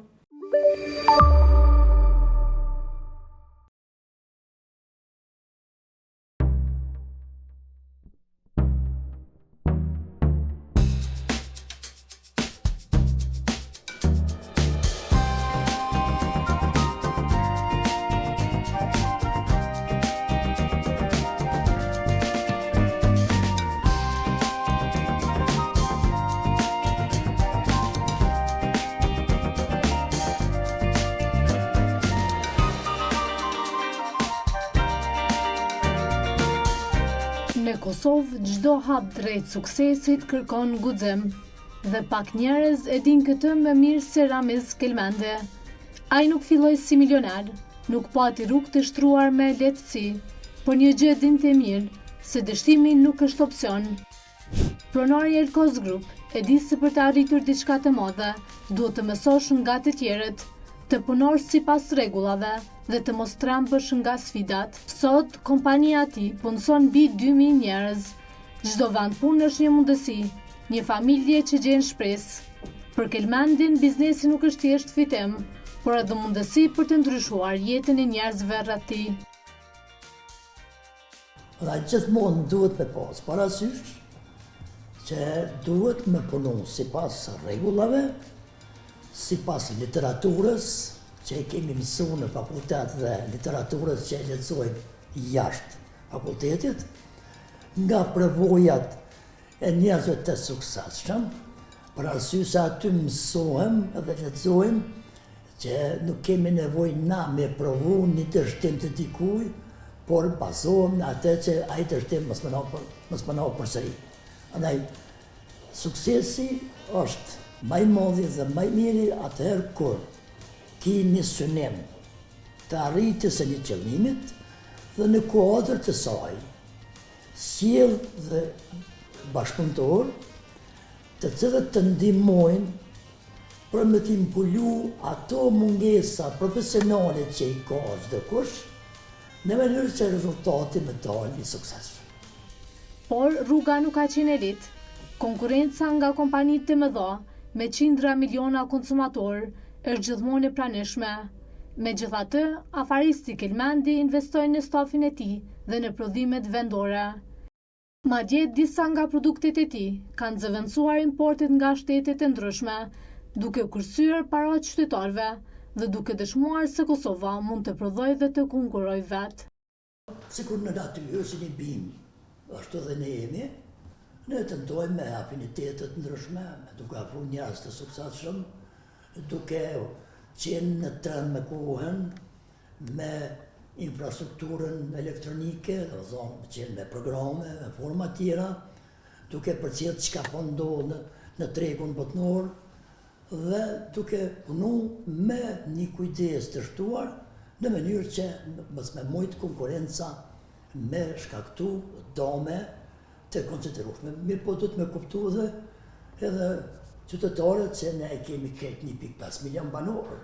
Në Kosovë, çdo hap drejt suksesit kërkon guxim, dhe pak njerëz e din këtë më mirë se Ramiz Kelmendi. Ai nuk filloi si milioner, nuk pati rrugë të shtruar me lehtësi, por një gjë dinte mirë, se dështimi nuk është opsion. Pronari i Elkos Group e di se për të arritur diçka të madhe, duhet të mësosh nga të tjerët, të punosh sipas rregullave dhe të mos trembësh nga sfidat. Sot, kompania e tij punson mbi 2000 njerëz. Çdo vend punë është një mundësi, një familje që gjen shpresë. Për Kelmendin, biznesi nuk është thjesht fitim, por edhe mundësi për të ndryshuar jetën e njerëzve rreth tij. Dhe gjithmonë duhet me pas parasysh që duhet me punu sipas rregullave, sipas literaturës që e kemi mësu në fakultet dhe literaturës që e lexojmë jashtë fakultetit, nga përvojat e njerëzve të suksesshëm, për arsye se aty mësohem dhe lexojmë që nuk kemi nevojë na me provu një dështim të dikujt, por bazohem në atë që ai dështim mos më na përsëri. Andaj suksesi është më i madhi dhe më i miri atëherë kur ki një synim të arritjes së një qëllimit dhe në kuadër të saj sjell dhe bashkëpunëtor të cilët të ndihmojnë për me t'i mbulu ato mungesa profesionale që i ka çdo kush, në mënyrë që rezultati me dalë i suksesshëm. Por rruga nuk ka qenë e lehtë. Konkurenca nga kompanitë të mëdha me qindra miliona konsumatorë është gjithmonë e pranishme. Megjithatë, afaristi Kelmendi investoi në stafin e tij dhe në prodhimet vendore. Madje disa nga produktet e tij kanë zëvendësuar importet nga shtetet e ndryshme, duke kursyer parat qytetarëve dhe duke dëshmuar se Kosova mund të prodhojë dhe të konkurrojë vetë. Sikur në natyrë si një bim, ashtu dhe ne jemi, ne tentojmë me afinitetet ndryshme, duke afruar njerëz të suksesshëm, duke qenë në trend me kohën, me infrastrukturën elektronike, do thonë qenë me programe, me forma tjera, duke përcjellë çka po ndodh në tregun botnor dhe duke punu me një kujdes të shtuar në mënyrë që mos me mujt konkurenca me shkaktu dome të koncentrueshme. Mirë po duhet me kuptu dhe edhe qytetarët që ne kemi këtë 1.5 milion banorë.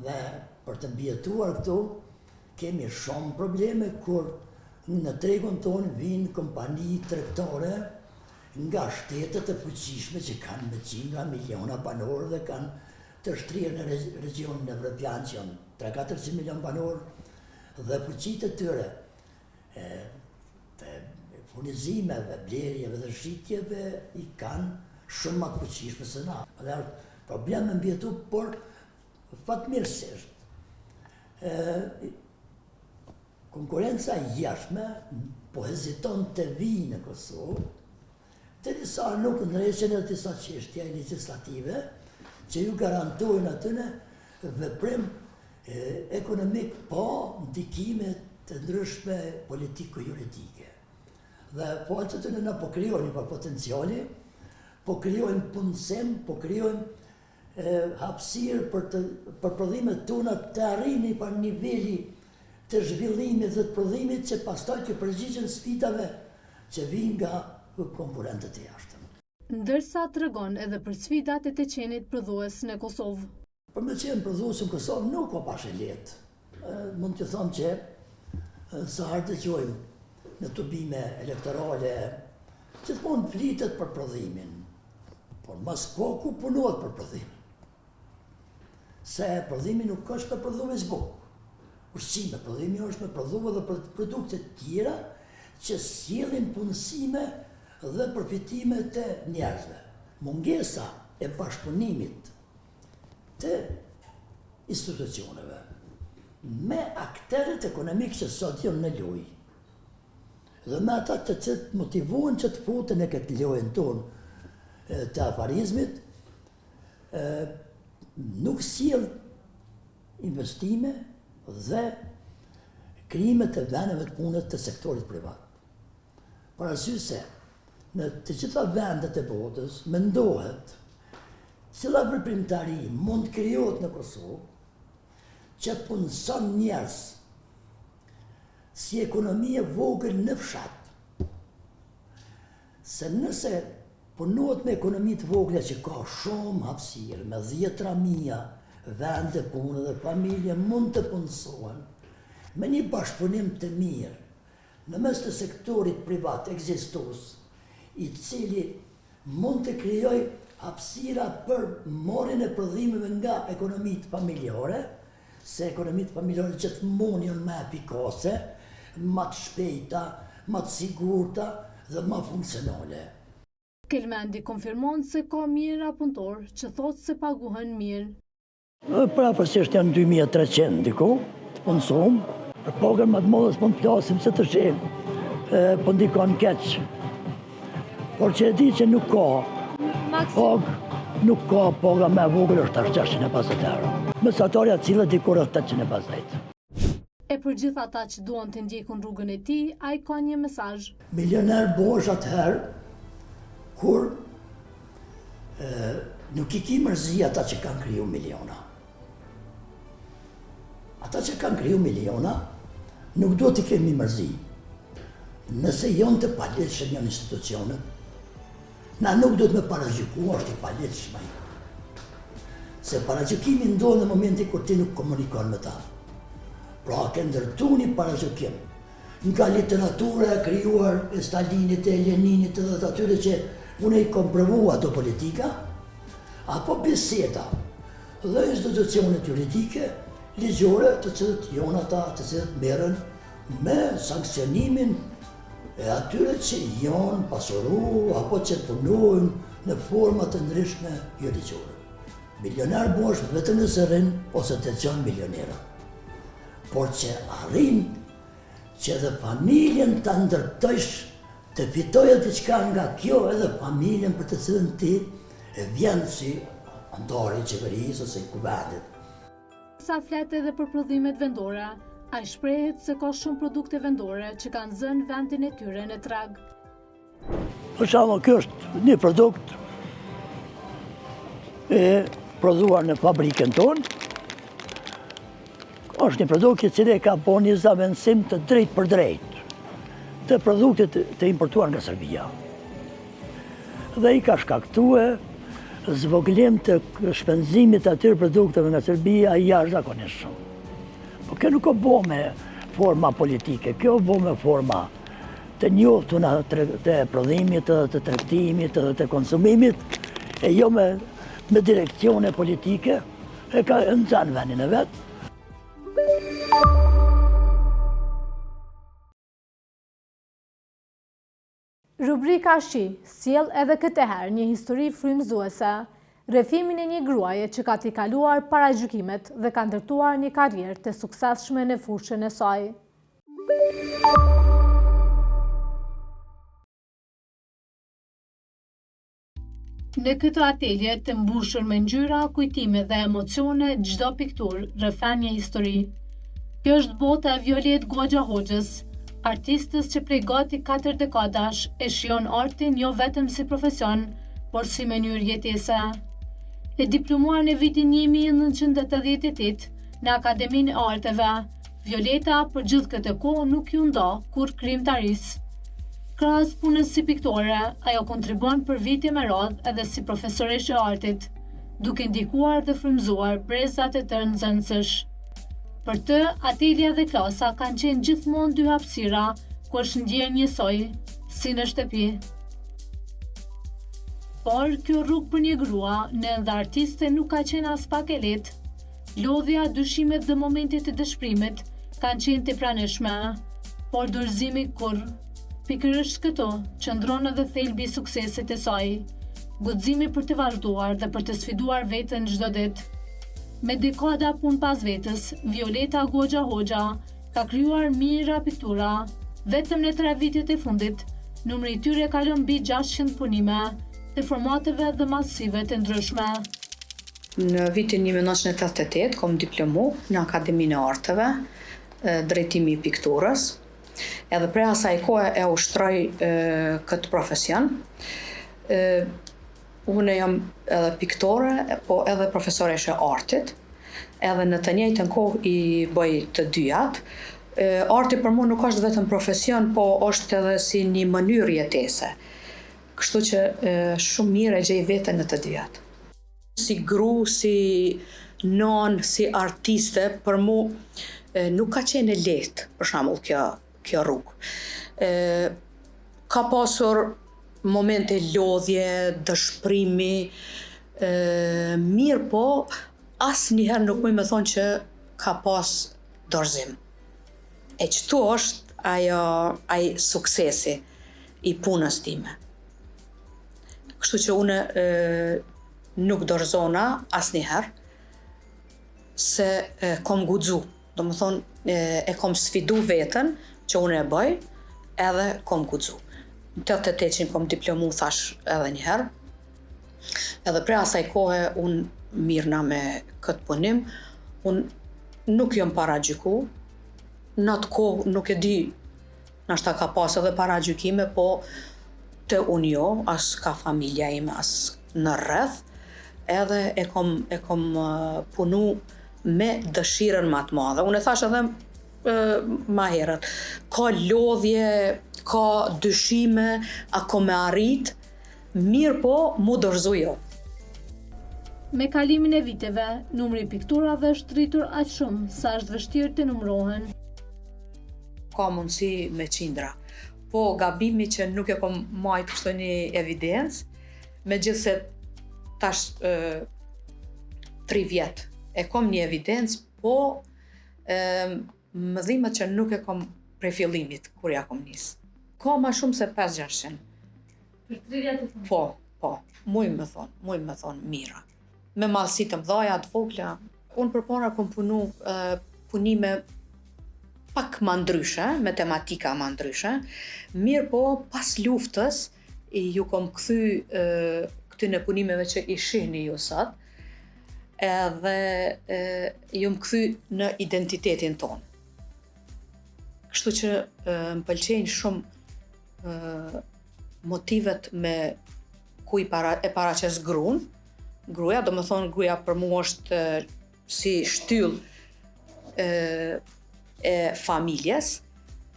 Dhe për të mbjetuar këtu, kemi shumë probleme kur në tregun tonë vinë kompani tregtare nga shtetet e fuqishme që kanë me qindra miliona banorë dhe kanë të shtrirë në regionin evropian që janë 300-400 milion banorë dhe fuqitë e tyre të furnizimeve, blerjeve dhe shitjeve i kanë shumë më të fuqishme se na. Dhe problem me mbjetu, por fatmirësisht konkurenca jashtme po heziton të vijë në Kosovë, të disa nuk ndrejshen e disa çështje legislative që ju garantojnë atyne veprim ekonomik pa ndikime të ndryshme politiko-juridike. Dhe po atë të në po krijojnë për potenciali, po krijojnë punësim, po krijojnë hapësirë për prodhimet tona të arrini për niveli të zhvillimit dhe të prodhimit që pastaj të përgjigjen sfidave që vijnë nga konkurrentët e jashtëm. Ndërsa tregon edhe për sfidat e të qenit prodhues në Kosovë. Për me qenë prodhues në Kosovë nuk ka pas e lehtë. Mund të them që sa herë dëgjojmë në tubime elektorale, gjithmonë flitet për prodhimin, por mas po ku punohet për prodhimin. Se prodhimi nuk është për prodhues bukë. Ushqime, prodhimi është me prodhuve dhe produkte tjera që sjellin punësime dhe përfitime të njerëzve. Mungesa e bashkëpunimit të institucioneve me akterët ekonomik që sot janë në lojë dhe me ata të cilët motivuan që të futen e këtë lojën tonë të afarizmit, nuk sjell investime dhe krijimet të vendeve të punës të sektorit privat. Parasysh se në të gjitha vendet e botës mendohet cila veprimtari mund krijohet në Kosovë që punëson njerëz si ekonomie vogël në fshat. Se nëse punohet me ekonomi të vogla që ka shumë hapësirë, me 10.000 vende punë dhe familje mund të punësohen me një bashkëpunim të mirë në mes të sektorit privat ekzistus, i cili mund të krijoj hapësira për marrjen e prodhimeve nga ekonomitë familjare, se ekonomitë familjare gjithmonë janë më efikase, më të shpejta, më të sigurta dhe më funksionale. Kelmendi konfirmon se ka mira punëtor që thotë se paguhen mirë. Prapërsisht janë 2300 diku të punësum, për pagën më të madhe s'mund të flasim se të shemë, po ndikon keq. Por që e di që nuk ka pagë, nuk ka paga me vogël është 650 euro. Mesatarja cilët dikur është 850. E për gjithë ata që duan të ndjekun rrugën e tij, ai ka një mesazh. Milioner bosh atëherë kur nuk i ki mërzi ata që kanë kriju miliona. Ata që kanë kriju miliona nuk duhet të kemi mërzi. Nëse janë të paligjshëm janë institucionet, na nuk duhet me paragjyku, është i paligjshëm. Se paragjykimi ndodh në momenti kur ti nuk komunikon me ta. Pra ke ndërtu një paragjykim nga literatura e krijuar e Stalinit, e Leninit dhe të atyre që unë i kom provu ato politika, apo biseda dhe institucionet juridike, ligjore të cilët janë ata të cilët merren me sankcionimin e atyre që janë pasuru apo që punojnë në forma të ndryshme jo ligjore. Milionar bosh vetëm nëse rrin ose të janë milionera. Por që arrin që edhe familjen të ndërtojsh të fitoje diçka nga kjo edhe familjen për të cilën ti e vjen si andari i qeverisë ose i kuvendit. Sa flet edhe për prodhimet vendore, ai shprehet se ka shumë produkte vendore që kanë zënë vendin e tyre në treg. Për shembull, ky është një produkt e prodhuar në fabrikën tonë. Është një produkt i cili ka bën një zavendësim të drejtë për drejtë të produktet të importuar nga Serbia. Dhe i ka shkaktuar zvogëlim të shpenzimit të atyre produkteve nga Serbia i jashtëzakonishëm. Po kjo nuk o bo me forma politike, kjo o bo me forma të njoftuna të prodhimit, të tregtimit, të konsumimit, e jo me direkcione politike, e ka nxanë vendin e vetë. Rubrika Shi sjell edhe këtë herë një histori frymëzuese, rrethimin e një gruaje që ka t'i kaluar paragjykimet dhe ka ndërtuar një karrierë të suksesshme në fushën e saj. Në këtë atelje të mbushur me ngjyra, kujtime dhe emocione, çdo pikturë rrëfen një histori. Kjo është bota e Violet Goxha Hoxhës, artistës që prej gati 4 dekadash e shijon artin jo vetëm si profesion, por si mënyrë jetese. E diplomuar në vitin 1988 në Akademinë e Arteve, Violeta për gjithë këtë kohë nuk ju nda kur krijimtarisë. Krahas punës si piktore, ajo kontribuon për vite me radhë edhe si profesoreshe e artit, duke ndikuar dhe frymëzuar brezat e tërë nxënësësh. Për të, atelja dhe klasa kanë qenë gjithmonë dy hapësira ku është ndjerë njësoj, si në shtëpi. Por kjo rrugë për një grua, në dhe artiste nuk ka qenë as pak e lehtë. Lodhja, dyshimet dhe momentet e dëshpërimit kanë qenë të pranishme, por dorëzimi kur. Pikërisht këto qëndron edhe thelbi i suksesit të saj, guximi për të vazhduar dhe për të sfiduar veten çdo ditë. Me dekada punë pas vetës, Violeta Goxha Hoxha ka krijuar mijëra piktura. Vetëm në 3 vitet e fundit, numri i tyre ka lënë mbi 600 punime të formateve dhe masive të ndryshme. Në vitin 1988 kom diplomu në Akademinë e Arteve, drejtimi i pikturës. Edhe prej asaj kohe e ushtroj këtë profesion. Unë jam edhe piktore, po edhe profesoreshe artit, edhe në të njëjtën kohë i bëj të dyjat. Arti për mua nuk është vetëm profesion, po është edhe si një mënyrë jetese. Kështu që shumë mirë e gjej veten në të dyjat. Si gru, si non, si artiste, për mua nuk ka qenë lehtë, për shembull kjo rrugë. Ka pasur momente lodhje, dëshpërimi, mirë po, asnjëherë nuk mëj me thonë që ka pas dorëzim. E qëtu është ai suksesi i punës time. Kështu që une nuk dorëzona asnjëherë, se kom guxu. Do më thonë, e kom sfidu veten që une e bëj, edhe kom guxu. Në 88 kom diplomu, thash edhe njëherë. Edhe pre asaj kohe unë mirëna me këtë punim, unë nuk jom paragjyku. Në atë kohë nuk e di, nashta ka pas edhe paragjykime, po të unë jo, as ka familja ime, as në rreth, edhe e kom punu me dëshirën më të madhe. Unë e thash edhe ma herët, ka lodhje, ka dyshime, ako me arrit, mirë po mu dorëzu jo. Me kalimin e viteve, numri i pikturave është rritur aq shumë sa është vështirë të numërohen. Ka mundësi me qindra, po gabimi që nuk e kom majtë kështu një evidencë, megjithse tash 3 vjet e kom një evidencë, po mëdhimet që nuk e kom prej fillimit kur ja kom nisë. ka ma shumë se 5-600. Për 30 të Po, muj me thonë mira. Me mallësi të mdhaja, të vogla. Unë përpara kom punu punime pak ma ndryshe, me tematika ma ndryshe, mirë po pas luftës ju kom kthy këtyne punimeve që i shihni ju sot, edhe ju më kthy në identitetin tonë. Kështu që më pëlqejnë shumë motivet me ku e paraqes gruaja, do më thonë gruaja për mua është si shtyll e familjes,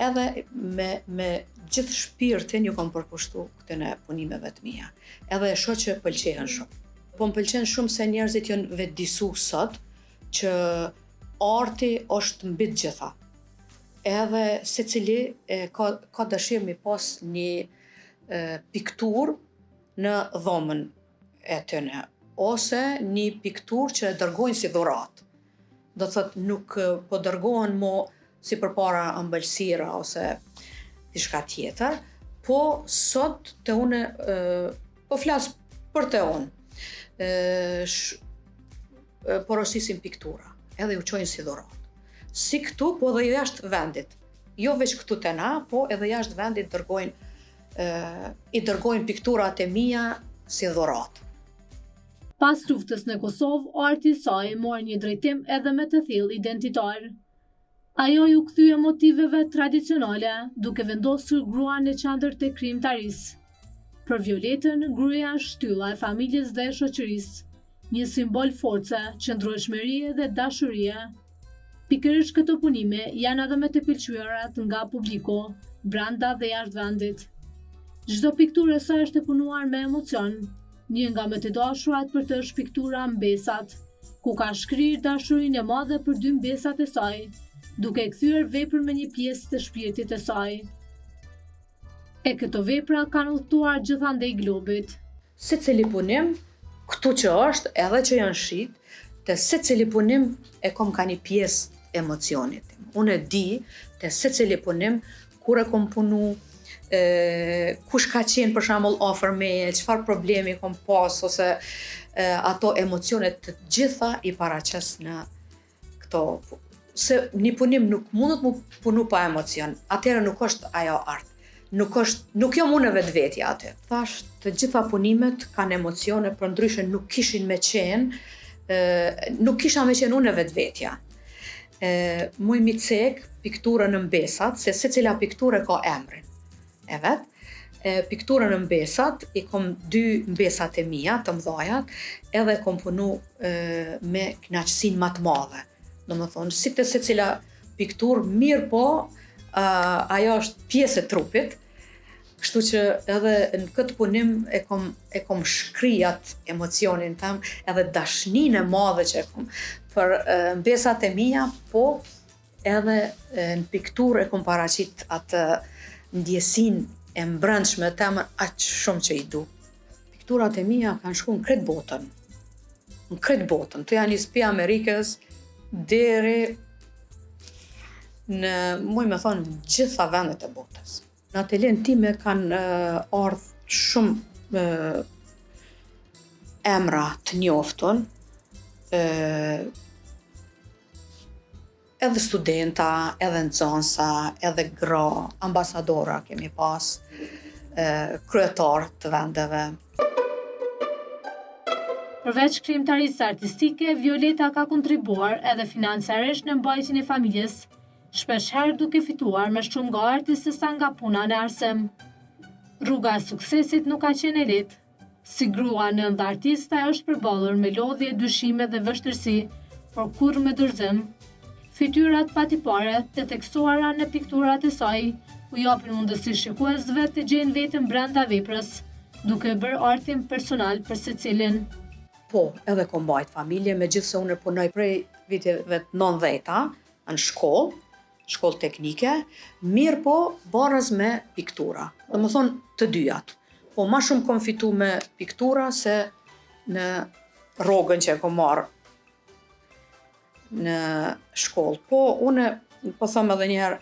edhe me gjithë shpirtin ju kam përkushtu këtyne punimeve të mia. Edhe e shoh që pëlqehen shumë. Po më pëlqen shumë se njerëzit janë vetëdisu sot që arti është mbi të gjitha. Edhe secili ka dëshirë mi pas një pikturë në dhomën e tyne, ose një pikturë që e dërgojnë si dhuratë. Do thotë nuk po dërgohen mo si përpara ëmbëlsira ose diçka tjetër, po sot te une po flas për te unë. Porosisin piktura, edhe u qojnë si dhuratë. Si këtu, po edhe jashtë vendit. Jo veç këtu te na, po edhe jashtë vendit i dërgojnë pikturat e mia si dhuratë. Pas luftës në Kosovë, arti i saj mori një drejtim edhe me të thellë identitar. Ajo ju kthye motiveve tradicionale, duke vendosur gruan në qendër të krijimtarisë. Për Violetën, gruaja është shtylla e familjes dhe e shoqërisë, një simbol force, qëndrueshmërie dhe dashurie. Pikërisht këto punime janë edhe me të pëlqyerat nga publiku, brenda dhe jashtë vendit. Çdo pikturë e saj është e punuar me emocion. Një nga më të dashurat për të është piktura Mbesat, ku ka shkrirë dashurinë e madhe për dy mbesat e saj, duke kthyer veprën me një pjesë të shpirtit të saj. E këto vepra kanë udhëtuar gjithandej globit. Secili punim, këtu që është, edhe që janë shit, te secili punim e kom ka një pjesë emocionit. Unë e di, te secili punim, kur e kom punu, kush ka qenë për shembull afër meje, çfarë problemi kom pas, ose ato emocionet të gjitha i paraqes në këto. Se një punim nuk mundet mu punu pa emocion, atëherë nuk është ajo art. Nuk jam unë vetvetja aty. Thash, të gjitha punimet kanë emocione, për ndryshe nuk kishin me qenë, nuk kisha me qenë unë vetvetja. Muj mi cek pikturën në Mbesat, se secila pikturë ka emrin. E vet, pikturën në Mbesat, i kom 2 mbesat e mia, të mdhajat, edhe kom punu me kënaqësinë më të madhe. Do më thonë, si të secila pikturë, mirë po, ajo është pjesë e trupit, kështu që edhe në këtë punim e kom shkrijat emocionin tam, edhe dashninë e madhe që e kom për mbesat e mia, po edhe në pikturë e kom paraqit atë ndjesin e mbrëndshme të temën aq shumë që i du. Pikturat e mia kanë shku në kretë botën, të janë nis pi Amerikës, deri në, muj me thonë, gjitha vendet e botës. Në ateljen time kanë ardhur shumë emra të njoftun, edhe studenta, edhe nxënësa, edhe gra, ambasadora kemi pas, kryetar të vendeve. Përveç krijimtarisë artistike, Violeta ka kontribuar edhe financarisht në mbajtjen e familjes, shpeshherë duke fituar më shumë nga arti se sa nga puna në arsim. Rruga e suksesit nuk ka qenë e lehtë. Si grua nëndë artiste është përballur me lodhje, dyshime dhe vështirësi, por kurrë me dorëzim. Fytyrat patipare të theksuara në pikturat e saj u japin mundësi shikuesve të gjejnë veten brenda veprës, duke bërë artin personal për secilin. Po, edhe kom mbajt familje, megjithse unë punoj prej viteve të 90-ta në shkollë teknike, mirë po barës me piktura. Do më thonë të dyjat. Po ma shumë kom fitu me piktura se në rrogën që e kom marrë në shkollë. Po, unë po thëmë edhe njëherë,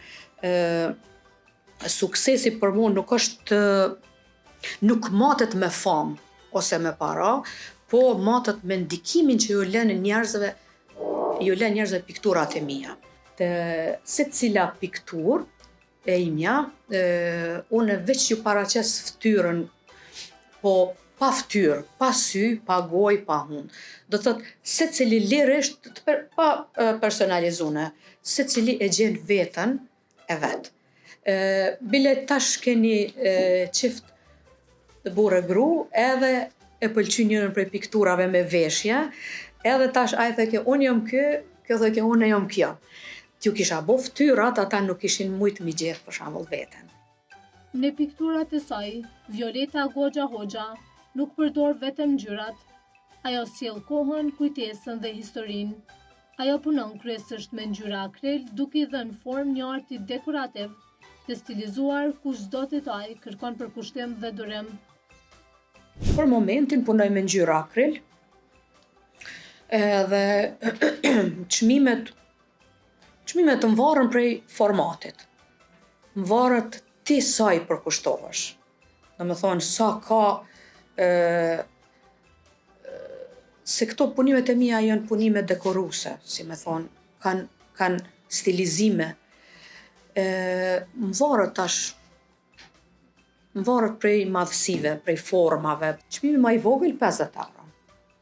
suksesi për mua nuk matet me famë ose me para, po matet me ndikimin që ju lën njerëzve pikturat e mia. Të secila pikturë e imja, unë veç ju paraqes ftyrën, po pa ftyrë, pa sy, pa gojë, pa hund. Do të thotë, secili lirisht, pa personalizune, secili e gjen veten e vet. Bile tash keni qift burrë gru, edhe e pëlqyn njërin prej pikturave me veshje, edhe tash ai thekë unë jam ky, kjo thekë unë jam kjo. T'ju kisha bo ftyrat, ata nuk ishin mujt mi gjetë për shembull veten. Në pikturat e saj, Violeta Goxha Hoxha nuk përdor vetëm ngjyrat. Ajo sjell kohën, kujtesën dhe historinë. Ajo punon kryesisht me ngjyra akrel, duke i dhënë formë një arti dekorativ të stilizuar ku çdo detaj kërkon përkushtim dhe durim. Për momentin punoj me ngjyra akrel, edhe çmimet më varën prej formatit. Më varët ti sa i përkushtohesh. Domethënë sa ka se këto punimet e mia janë punime dekoruese, si më thon, kanë stilizime. Më varët prej madhësive, prej formave. Çmimi më i vogël 50 euro.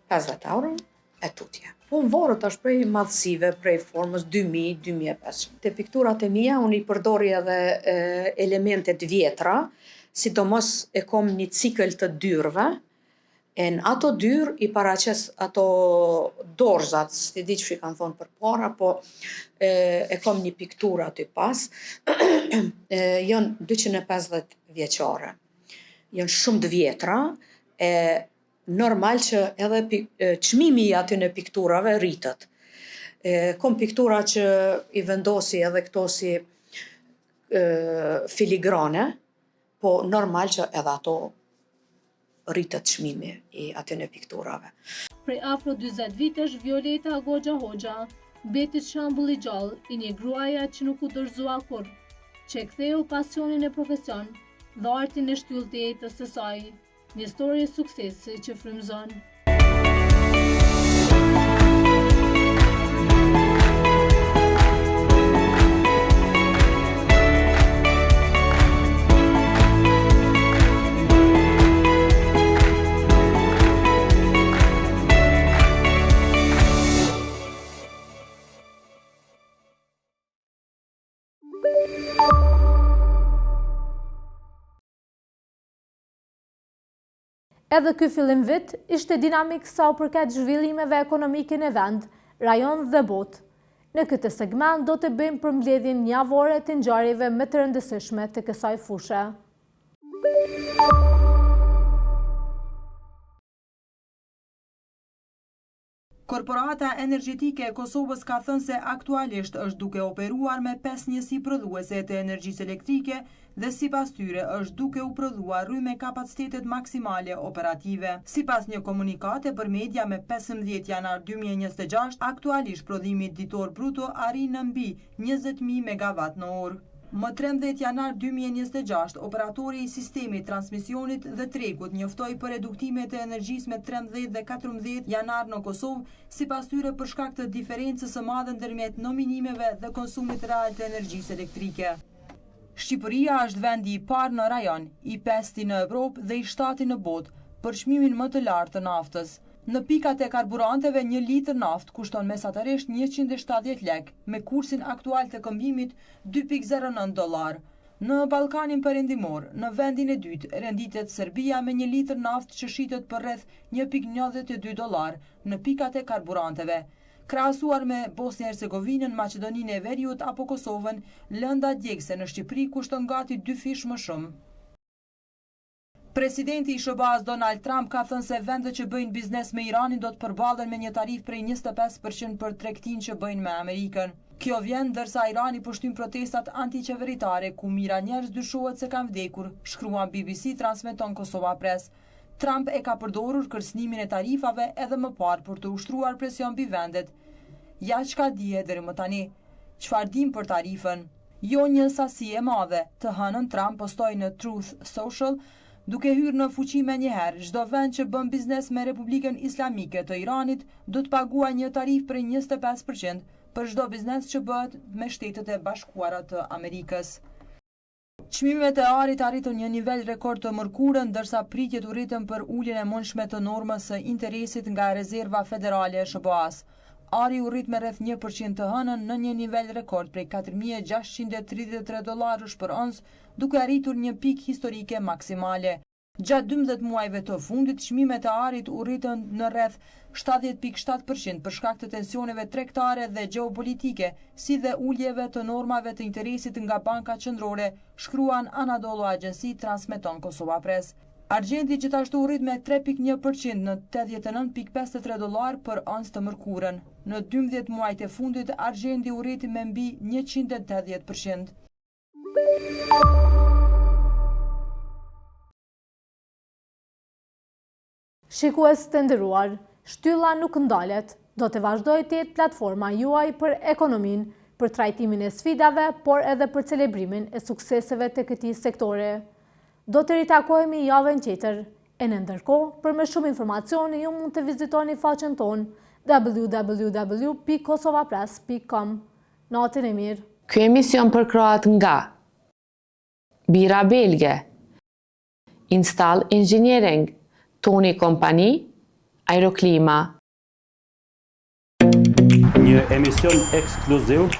50 euro e tutje. Po më varët tash prej madhësive, prej formës 2000, 2500. Te pikturat e mia unë i përdori edhe elementet vjetra, sidomos e kom një cikël të dyrëve, e në ato dyrë i paraqes ato dorzat, s'ti di që i kanë thonë përpara, po e kom një pikturë aty pas, janë 250 vjeqare. Janë shumë të vjetra, e normal që edhe çmimi i aty në pikturave rritet. Kom piktura që i vendosi edhe këto si filigrane, po normal që edhe ato rritet çmimi i aty në pikturave. Prej afro 40 vitesh, Violeta Goxha Hoxha mbeti shembull i gjallë i një gruaje që nuk u dorëzua kurrë, që e ktheu pasionin e profesion dhe artin e shtyllë të jetës së saj. Një histori e suksesi që frymëzon. Edhe ky fillim vit ishte dinamik sa u përket zhvillimeve ekonomike në vend, rajon dhe botë. Në këtë segment do të bëjmë përmbledhjen javore të ngjarjeve më të rëndësishme të kësaj fushë. Korporata energjetike e Kosovës ka thënë se aktualisht është duke operuar me 5 njësi prodhuese të energjisë elektrike dhe sipas tyre është duke u prodhuar rrymë kapacitetet maksimale operative. Sipas një komunikate për media me 15 janar 2026, aktualisht prodhimi ditor bruto arrin në mbi 20.000 megawatt në orë. Më 13 janar 2026, operatori i sistemit transmisionit dhe tregut njoftoi për reduktime të energjisë me 13 dhe 14 janar në Kosovë, sipas tyre për shkak të diferencës së madhe ndërmjet nominimeve dhe konsumit real të energjisë elektrike. Shqipëria është vendi i parë në rajon, i 5-ti në Evropë dhe i 7-ti në botë për çmimin më të lartë të naftës. Në pikat e karburanteve 1 litër naftë kushton mesatarisht 170 lek, me kursin aktual të këmbimit $2.09. Në Ballkanin Perëndimor, në vendin e dytë, renditet Serbia me 1 litër naftë që shitet për rreth $1.92 në pikat e karburanteve. Krahasuar me Bosnjë-Hercegovinën, Maqedoninë e Veriut apo Kosovën, lënda djegëse në Shqipëri kushton gati 2 fish më shumë. Presidenti i SBA-s Donald Trump ka thënë se vendet që bëjnë biznes me Iranin do të përballen me një tarifë prej 25% për tregtinë që bëjnë me Amerikën. Kjo vjen ndërsa Irani pushtyn protestat antiqeveritare ku mijëra njerëz dyshohet se kanë vdekur, shkruan BBC, transmeton Kosova Press. Trump e ka përdorur kërcënimin e tarifave edhe më parë për të ushtruar presion mbi vendet. Ja çka dihet deri më tani. Çfarë dim për tarifën? jo një sasi e madhe, të hënën Trump postoi në Truth Social, duke hyrë në fuqi me njëherë, çdo vend që bën biznes me Republikën Islamike të Iranit do të paguajë një tarifë prej 25% për çdo biznes që bëhet me Shtetet e Bashkuara të Amerikës. Çmimet e arit arritën një nivel rekord të mërkurën, ndërsa pritjet u rritën për uljen e mundshme të normës së interesit nga rezerva federale e SBA-s. Ari u rrit me rreth 1% të hënën në një nivel rekord prej $4.633 për ons, duke arritur një pikë historike maksimale. Gjatë 12 muajve të fundit, çmimet e arit u rritën në rreth 70.7% për shkak të tensioneve tregtare dhe gjeopolitike, si dhe uljeve të normave të interesit nga banka qendrore, shkruan Anadolu Agency, transmeton Kosova Press. Argjendi gjithashtu u rrit me 3.1% në $89.53 për ons të mërkurën. Në 12 muajt e fundit, argjendi u rrit me mbi 180%. Shikues të nderuar, shtylla nuk ndalet, do të vazhdojë të jetë platforma juaj për ekonominë, për trajtimin e sfidave, por edhe për celebrimin e sukseseve të këtij sektore. Do të ritakohemi javën tjetër, e në ndërkohë, për më shumë informacione ju mund të vizitoni faqen tonë www.kosovapress.com. Natën e mirë. Ky emision për kroat nga Bira Belge, Install Engineering, Toni Kompani, Aeroklima. Një emision ekskluziv